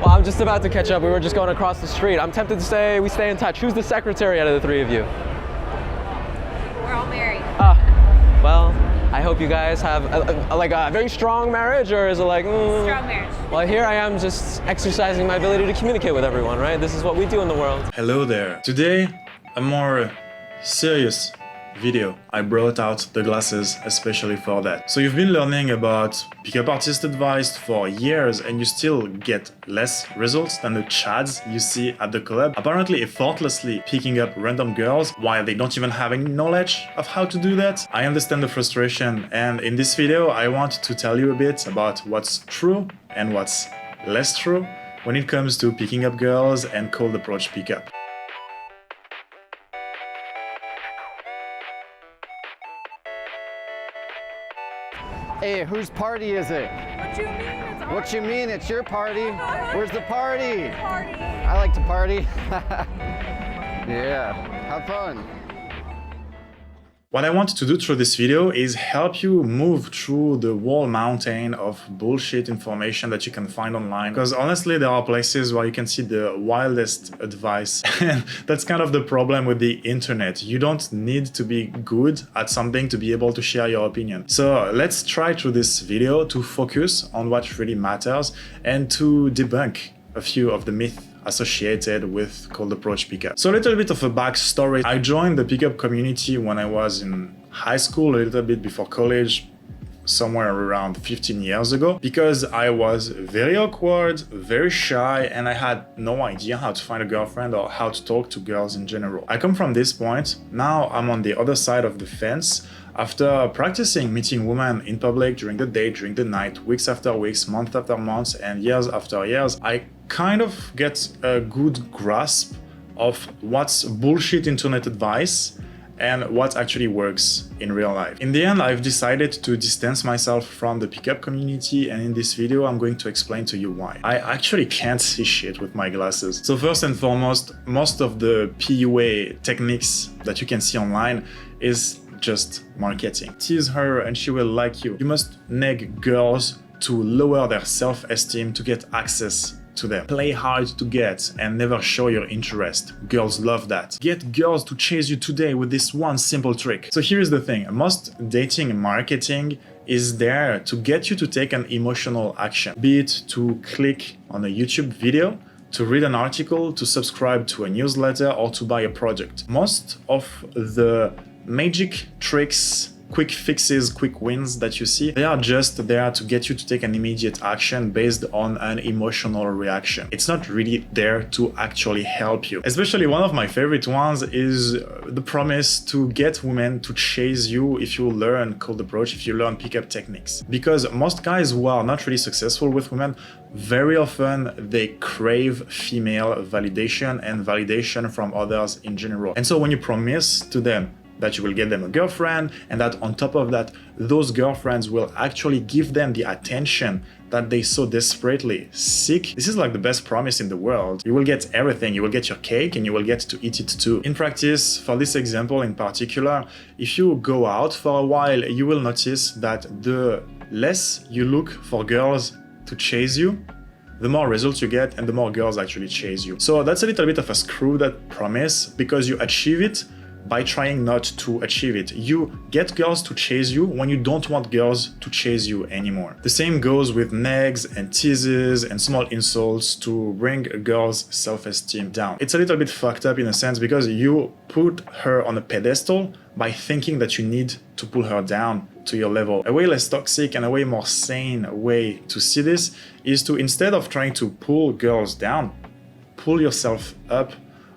Well, I'm just about to catch up. We were just going across the street. I'm tempted to say we stay in touch. Who's the secretary out of the three of you? We're all married. Well, I hope you guys have a very strong marriage, or is it like... Strong marriage. Well, here I am just exercising my ability to communicate with everyone, right? This is what we do in the world. Hello there. Today, a more serious video. I brought out the glasses especially for that. So you've been learning about pickup artist advice for years and you still get less results than the chads you see at the club, apparently effortlessly picking up random girls while they don't even have any knowledge of how to do that. I understand the frustration, and in this video I want to tell you a bit about what's true and what's less true when it comes to picking up girls and cold approach pickup. Hey, whose party is it? What you mean? It's our What you mean? It's your party? Where's the party? party. I like to party. Yeah, have fun. What I want to do through this video is help you move through the whole mountain of bullshit information that you can find online. Because honestly, there are places where you can see the wildest advice. And that's kind of the problem with the internet. You don't need to be good at something to be able to share your opinion. So let's try through this video to focus on what really matters and to debunk a few of the myths associated with cold approach pickup. So a little bit of a backstory. I joined the pickup community when I was in high school, a little bit before college, somewhere around 15 years ago, because I was very awkward, very shy, and I had no idea how to find a girlfriend or how to talk to girls in general. I come from this point. Now I'm on the other side of the fence. After practicing meeting women in public during the day, during the night, weeks after weeks, month after months, and years after years, I kind of get a good grasp of what's bullshit internet advice and what actually works in real life. In the end, I've decided to distance myself from the pickup community, and in this video, I'm going to explain to you why. I actually can't see shit with my glasses. So first and foremost, most of the PUA techniques that you can see online is just marketing. Tease her and she will like you. You must nag girls to lower their self-esteem to get access to them. Play hard to get and never show your interest. Girls love that. Get girls to chase you today with this one simple trick. So here's the thing. Most dating marketing is there to get you to take an emotional action, be it to click on a YouTube video, to read an article, to subscribe to a newsletter, or to buy a product. Most of the magic tricks, quick fixes, quick wins that you see, they are just there to get you to take an immediate action based on an emotional reaction. It's not really there to actually help you. Especially one of my favorite ones is the promise to get women to chase you if you learn cold approach, if you learn pickup techniques. Because most guys who are not really successful with women, very often they crave female validation and validation from others in general. And so when you promise to them that you will get them a girlfriend, and that on top of that, those girlfriends will actually give them the attention that they so desperately seek. This is like the best promise in the world. You will get everything. You will get your cake and you will get to eat it too. In practice, for this example in particular, if you go out for a while, you will notice that the less you look for girls to chase you, the more results you get and the more girls actually chase you. So that's a little bit of a screw that promise, because you achieve it by trying not to achieve it. You get girls to chase you when you don't want girls to chase you anymore. The same goes with nags and teases and small insults to bring a girl's self-esteem down. It's a little bit fucked up in a sense, because you put her on a pedestal by thinking that you need to pull her down to your level. A way less toxic and a way more sane way to see this is to, instead of trying to pull girls down, pull yourself up.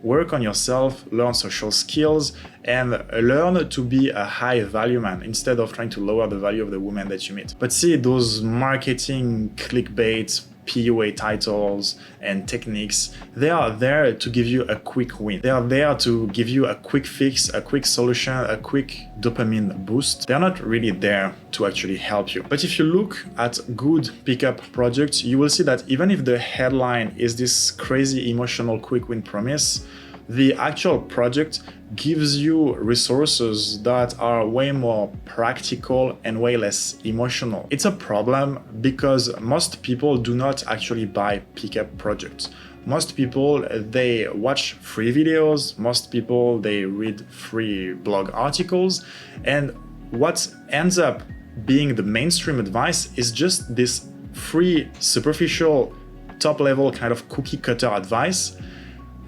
Work on yourself, learn social skills, and learn to be a high value man instead of trying to lower the value of the woman that you meet. But see, those marketing clickbait, PUA titles and techniques, they are there to give you a quick win. They are there to give you a quick fix, a quick solution, a quick dopamine boost. They're not really there to actually help you. But if you look at good pickup projects, you will see that even if the headline is this crazy emotional quick win promise, The actual project gives you resources that are way more practical and way less emotional. It's a problem because most people do not actually buy pickup projects. Most people, they watch free videos, most people, they read free blog articles, and what ends up being the mainstream advice is just this free, superficial, top-level kind of cookie-cutter advice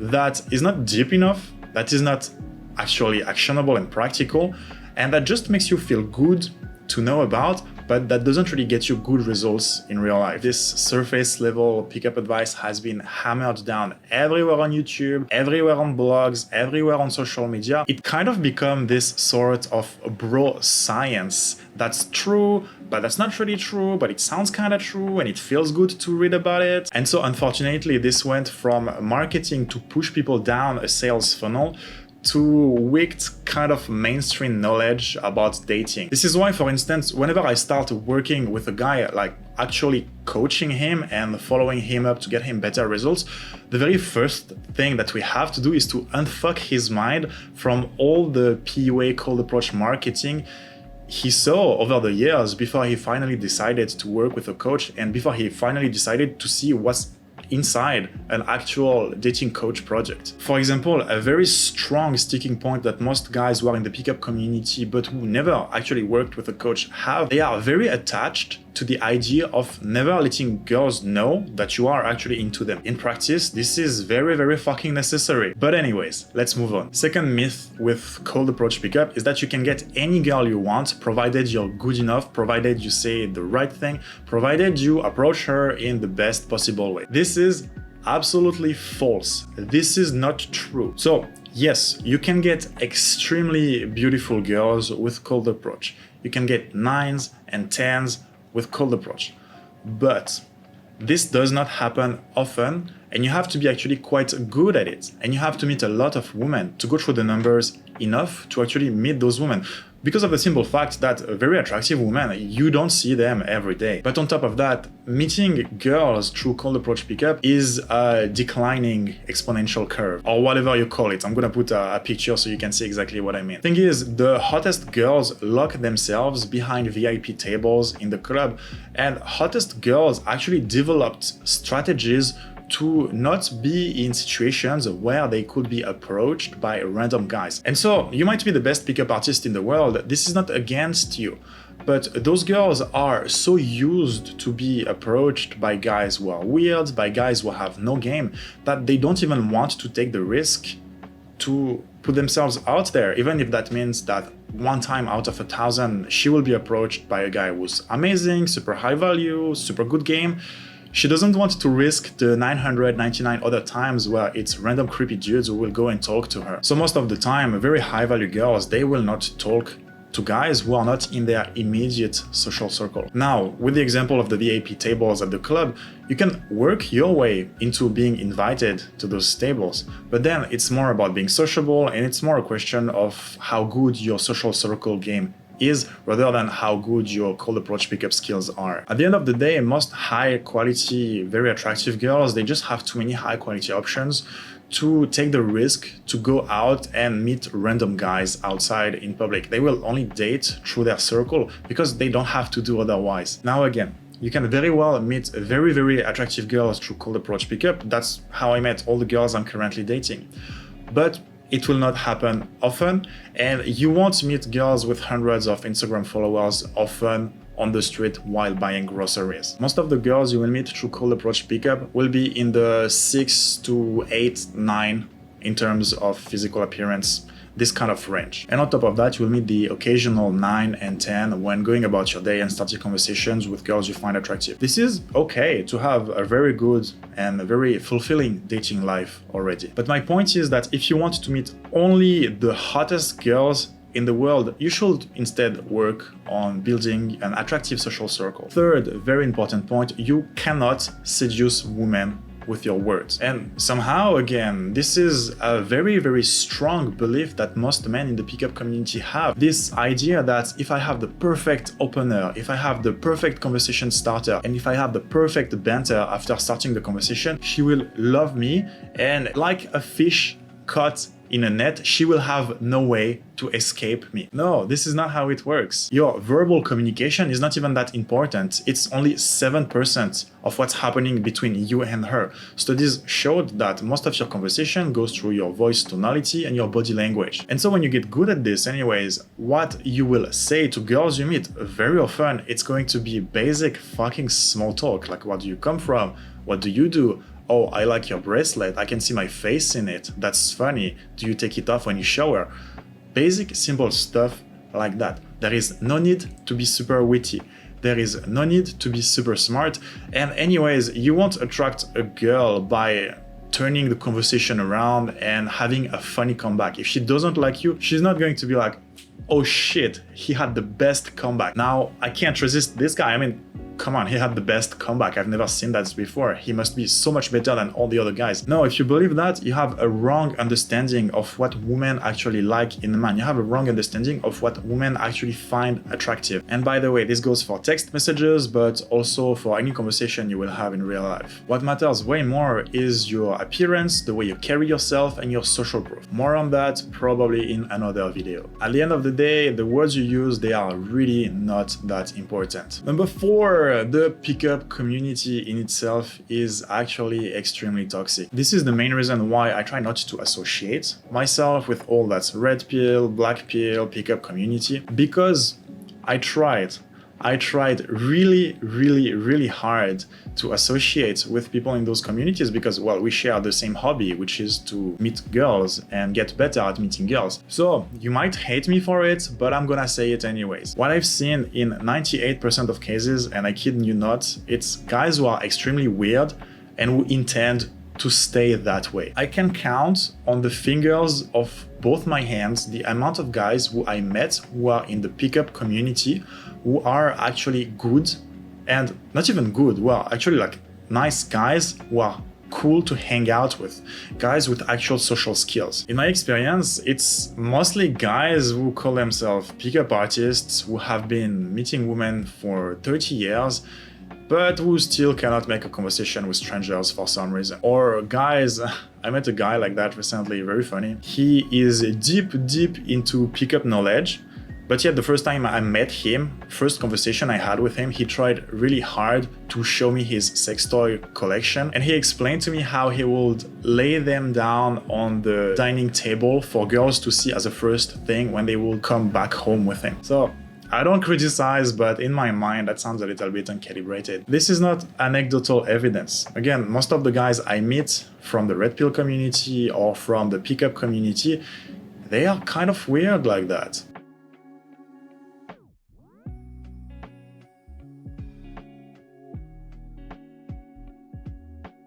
that is not deep enough, that is not actually actionable and practical, and that just makes you feel good to know about, but that doesn't really get you good results in real life. This surface level pickup advice has been hammered down everywhere on YouTube, everywhere on blogs, everywhere on social media. It kind of become this sort of bro science that's true, but that's not really true, but it sounds kind of true and it feels good to read about it. And so unfortunately, this went from marketing to push people down a sales funnel to wicked kind of mainstream knowledge about dating. This is why, for instance, whenever I start working with a guy, like actually coaching him and following him up to get him better results, the very first thing that we have to do is to unfuck his mind from all the PUA cold approach marketing he saw over the years before he finally decided to work with a coach and before he finally decided to see what's inside an actual dating coach project. For example, a very strong sticking point that most guys who are in the pickup community but who never actually worked with a coach have, they are very attached to the idea of never letting girls know that you are actually into them. In practice, this is very, very fucking necessary. But anyways, let's move on. Second myth with cold approach pickup is that you can get any girl you want, provided you're good enough, provided you say the right thing, provided you approach her in the best possible way. This is absolutely false. This is not true. So yes, you can get extremely beautiful girls with cold approach. You can get 9s and 10s with cold approach, but this does not happen often, and you have to be actually quite good at it, and you have to meet a lot of women to go through the numbers enough to actually meet those women, because of the simple fact that very attractive women, you don't see them every day. But on top of that, meeting girls through cold approach pickup is a declining exponential curve, or whatever you call it. I'm gonna put a picture so you can see exactly what I mean. Thing is, the hottest girls lock themselves behind VIP tables in the club, and hottest girls actually developed strategies to not be in situations where they could be approached by random guys. And so you might be the best pickup artist in the world. This is not against you, but those girls are so used to be approached by guys who are weird, by guys who have no game, that they don't even want to take the risk to put themselves out there, even if that means that one time out of 1,000, she will be approached by a guy who's amazing, super high value, super good game. She doesn't want to risk the 999 other times where it's random creepy dudes who will go and talk to her. So most of the time, very high value girls, they will not talk to guys who are not in their immediate social circle. Now, with the example of the VIP tables at the club, you can work your way into being invited to those tables, but then it's more about being sociable, and it's more a question of how good your social circle game is rather than how good your cold approach pickup skills are. At the end of the day, most high quality, very attractive girls, they just have too many high quality options to take the risk to go out and meet random guys outside in public. They will only date through their circle because they don't have to do otherwise. Now again, you can very well meet very, very attractive girls through cold approach pickup. That's how I met all the girls I'm currently dating. But it will not happen often, and you won't meet girls with hundreds of Instagram followers often on the street while buying groceries. Most of the girls you will meet through cold approach pickup will be in the 6 to 8, 9 in terms of physical appearance, this kind of range. And on top of that, you will meet the occasional 9 and 10 when going about your day and starting conversations with girls you find attractive. This is okay to have a very good and a very fulfilling dating life already. But my point is that if you want to meet only the hottest girls in the world, you should instead work on building an attractive social circle. Third, very important point, you cannot seduce women with your words. And somehow, again, this is a very, very strong belief that most men in the pickup community have. This idea that if I have the perfect opener, if I have the perfect conversation starter, and if I have the perfect banter after starting the conversation, she will love me, and like a fish caught in a net, she will have no way to escape me. No, this is not how it works. Your verbal communication is not even that important. It's only 7% of what's happening between you and her. Studies showed that most of your conversation goes through your voice tonality and your body language. And so when you get good at this anyways, what you will say to girls you meet, very often it's going to be basic fucking small talk, like where do you come from? What do you do? Oh, I like your bracelet. I can see my face in it. That's funny. Do you take it off when you shower? Basic, simple stuff like that. There is no need to be super witty. There is no need to be super smart. And anyways, you won't attract a girl by turning the conversation around and having a funny comeback. If she doesn't like you, she's not going to be like, oh shit, he had the best comeback. Now, I can't resist this guy. I mean, come on, he had the best comeback. I've never seen that before. He must be so much better than all the other guys. No, if you believe that, you have a wrong understanding of what women actually like in a man. You have a wrong understanding of what women actually find attractive. And by the way, this goes for text messages, but also for any conversation you will have in real life. What matters way more is your appearance, the way you carry yourself, and your social proof. More on that probably in another video. At the end of the day, the words you use, they are really not that important. Number 4, the pickup community in itself is actually extremely toxic. This is the main reason why I try not to associate myself with all that red pill, black pill, pickup community, because I tried really hard to associate with people in those communities because, well, we share the same hobby, which is to meet girls and get better at meeting girls. So you might hate me for it, but I'm gonna say it anyways. What I've seen in 98% of cases, and I kid you not, it's guys who are extremely weird and who intend to stay that way. I can count on the fingers of both my hands the amount of guys who I met who are in the pickup community who are actually good, and not even good, who are actually like nice guys who are cool to hang out with, guys with actual social skills. In my experience, it's mostly guys who call themselves pickup artists who have been meeting women for 30 years but who still cannot make a conversation with strangers for some reason. Or guys, I met a guy like that recently, very funny. He is deep into pickup knowledge, but yet the first time I met him, first conversation I had with him, he tried really hard to show me his sex toy collection, and he explained to me how he would lay them down on the dining table for girls to see as a first thing when they will come back home with him. So I don't criticize, but in my mind, that sounds a little bit uncalibrated. This is not anecdotal evidence. Again, most of the guys I meet from the red pill community or from the pickup community, they are kind of weird like that.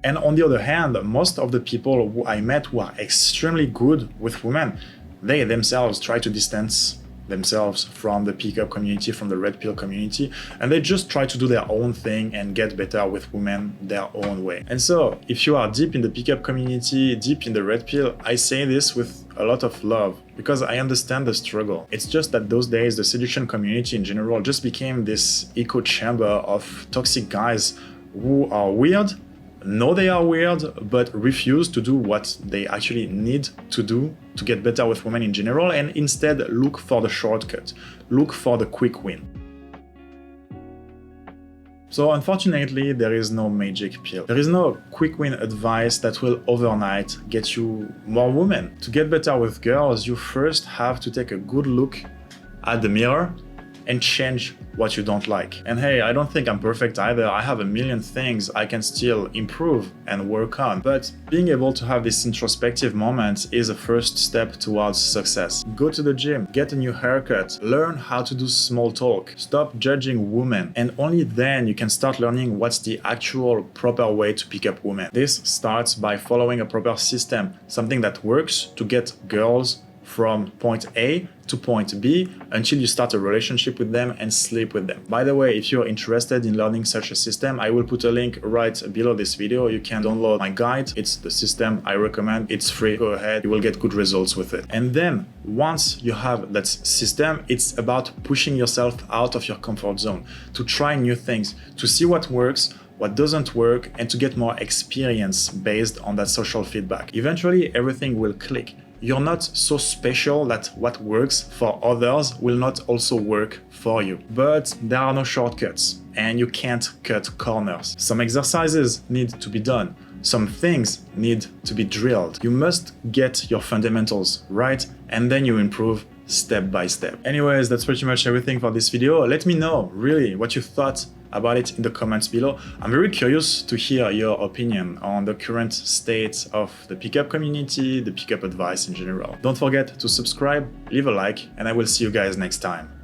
And on the other hand, most of the people who I met who are extremely good with women, they themselves try to distance themselves from the pickup community, from the red pill community, and they just try to do their own thing and get better with women their own way. And so, if you are deep in the pickup community, deep in the red pill, I say this with a lot of love because I understand the struggle. It's just that those days, the seduction community in general just became this echo chamber of toxic guys who are weird, know they are weird, but refuse to do what they actually need to do to get better with women in general, and instead look for the shortcut, look for the quick win. So unfortunately, there is no magic pill. There is no quick win advice that will overnight get you more women. To get better with girls, you first have to take a good look at the mirror and change what you don't like. And hey, I don't think I'm perfect either. I have a million things I can still improve and work on. But being able to have this introspective moment is a first step towards success. Go to the gym, get a new haircut, learn how to do small talk, stop judging women, and only then you can start learning what's the actual proper way to pick up women. This starts by following a proper system, something that works to get girls from point A to point B until you start a relationship with them and sleep with them. By the way, if you're interested in learning such a system, I will put a link right below this video. You can download my guide. It's the system I recommend. It's free. Go ahead. You will get good results with it. And then once you have that system, it's about pushing yourself out of your comfort zone, to try new things, to see what works, what doesn't work, and to get more experience based on that social feedback. Eventually, everything will click. You're not so special that what works for others will not also work for you. But there are no shortcuts, and you can't cut corners. Some exercises need to be done. Some things need to be drilled. You must get your fundamentals right, and then you improve step by step. Anyways, that's pretty much everything for this video. Let me know really what you thought about it in the comments below. I'm very curious to hear your opinion on the current state of the pickup community, the pickup advice in general. Don't forget to subscribe, leave a like, and I will see you guys next time.